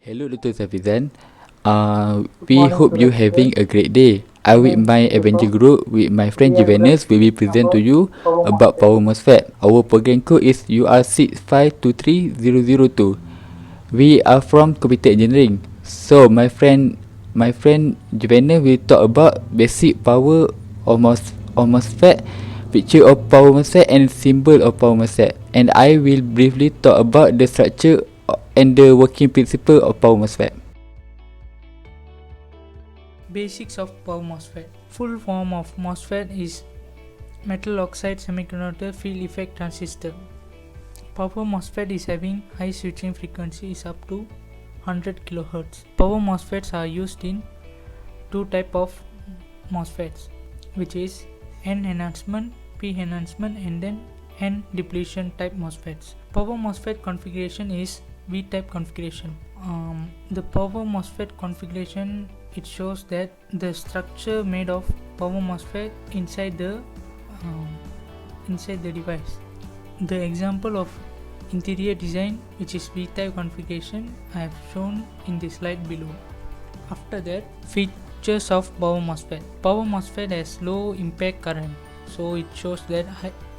Hello, Dr. Safizan. We hope you having a great day. I with my Avengers group with my friend Jevanesh will be present to you about power MOSFET. Our program code is UR6523002. We are from computer engineering. So my friend Jevanesh will talk about basic power of MOSFET, picture of power MOSFET and symbol of power MOSFET. And I will briefly talk about the structure and the working principle of power MOSFET. Basics of power MOSFET. Full form of MOSFET is metal oxide semiconductor field effect transistor. Power MOSFET is having high switching frequency is up to 100 kHz. Power MOSFETs are used in two type of MOSFETs, which is N enhancement, P enhancement, and then N depletion type MOSFETs. Power MOSFET configuration is V type configuration. The power MOSFET configuration, it shows that the structure made of power MOSFET inside the device. The example of interior design, which is V type configuration, I have shown in the slide below. After that, features of power MOSFET. Power MOSFET has low impact current, so it shows that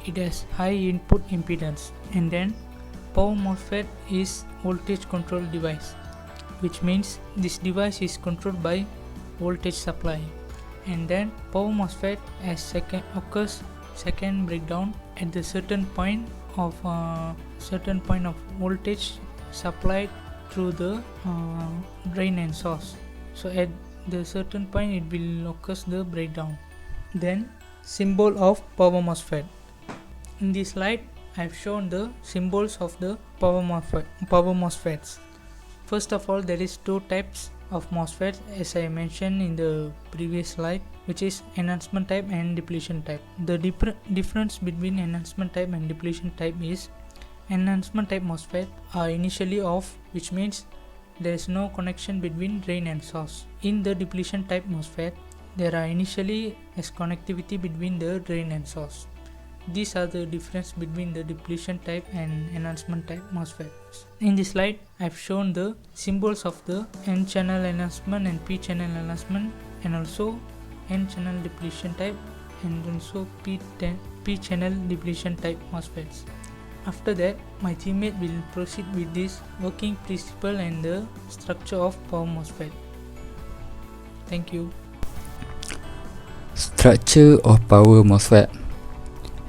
it has high input impedance. And then power MOSFET is voltage control device, which means this device is controlled by voltage supply. And then power MOSFET has occurs second breakdown at the certain point of voltage supplied through the drain and source. So at the certain point it will occurs the breakdown. Then symbol of power MOSFET. In this slide I have shown the symbols of the power MOSFETs. First of all, there is two types of MOSFETs as I mentioned in the previous slide, which is enhancement type and depletion type. The difference between enhancement type and depletion type is enhancement type MOSFET are initially off, which means there is no connection between drain and source. In the depletion type MOSFET, there are initially as connectivity between the drain and source. These are the difference between the depletion type and enhancement type MOSFETs. In this slide, I have shown the symbols of the N channel enhancement and P channel enhancement, and also N channel depletion type and also P channel depletion type MOSFETs. After that, my teammate will proceed with this working principle and the structure of power MOSFET. Thank you. Structure of power MOSFET.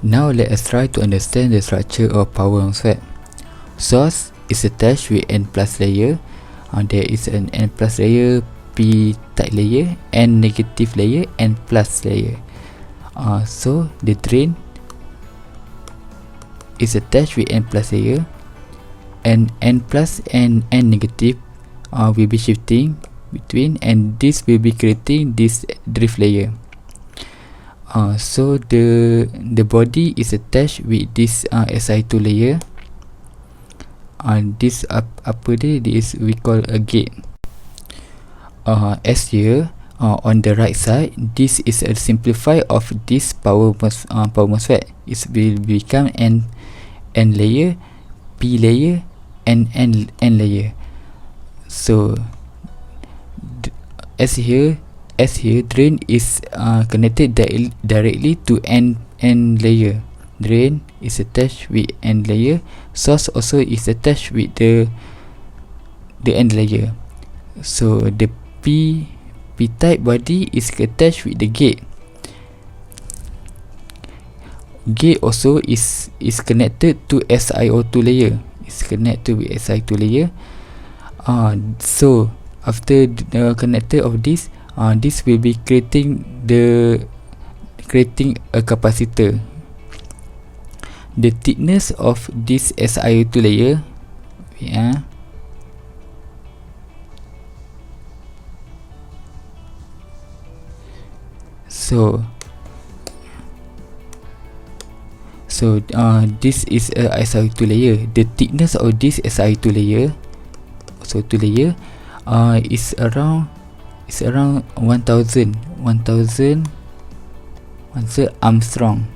Now let us try to understand the structure of power MOSFET. Source is attached with N plus layer. There is an N plus layer, P type layer, N negative layer, and plus layer. So the drain is attached with N plus layer, and N plus and N negative will be shifting between, and this will be creating this drift layer. So the body is attached with this SI2 layer. This upper there, this we call a gate. As here on the right side, this is a simplify of this power MOSFET. It will become N layer, P layer, and N layer. So as here, drain is connected directly to N layer. Drain is attached with N layer. Source also is attached with the N layer. So the P type body is attached with the gate. Gate also is connected to SiO2 layer. It's connected with SiO2 layer. So after the connector of this, this will be creating a capacitor. The thickness of this SiO2 layer, so this is a SiO2 layer. The thickness of this SiO2 layer, is around 1000 Armstrong.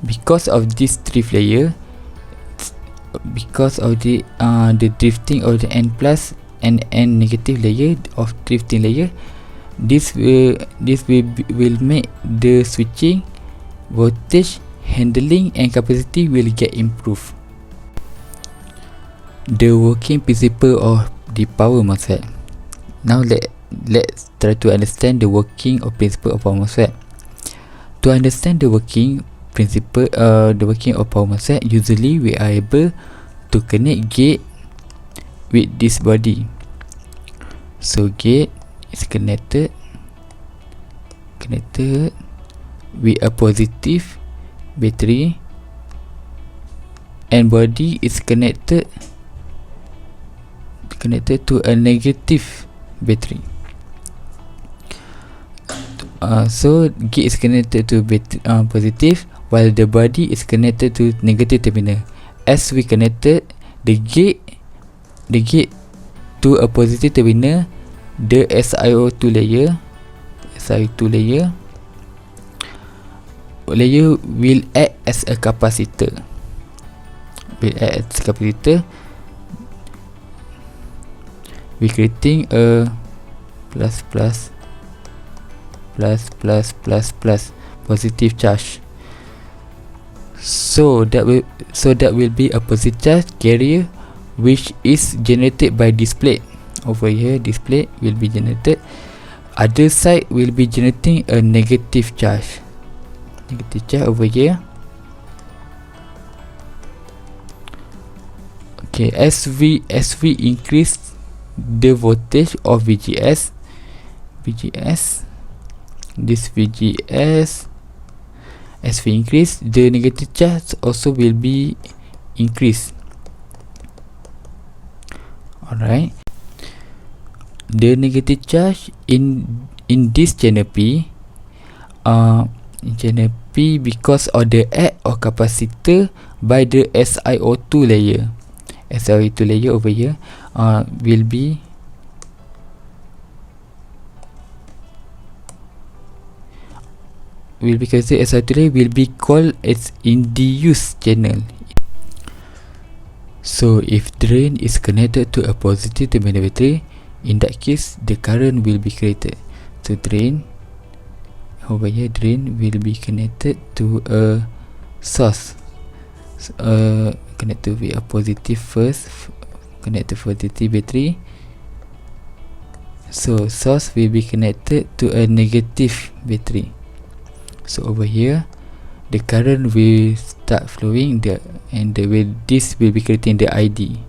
Because of this drift layer, because of the drifting of the N plus and N negative layer of drifting layer. This will make the switching, voltage, handling and capacity will get improved. The working principle of the power MOSFET. Now let's try to understand the working of principle of power MOSFET. To understand the working principle, the working of power MOSFET, usually we are able to connect gate with this body. So gate is connected with a positive battery, and body is connected to a negative battery. So gate is connected to positive, while the body is connected to negative terminal. As we connected the gate to a positive terminal, the SiO2 layer will act as a capacitor. We creating a plus positive charge. So that will be a positive charge carrier which is generated by this plate. Over here, this plate will be generated. Other side will be generating a negative charge. Over here. Okay, as we increase the voltage of VGS, this VGS, as we increase, the negative charge also will be increased. Alright, the negative charge in this channel P, because of the act of capacitor by the SiO2 layer. SiO2 layer over here will be considered SiO2 layer will be called as induced channel. So if drain is connected to a positive terminal battery, in that case the current will be created. So drain over here, drain will be connected to a source. Connect to a positive first, connect to positive battery. So source will be connected to a negative battery. So over here the current will start flowing, this will be creating the ID.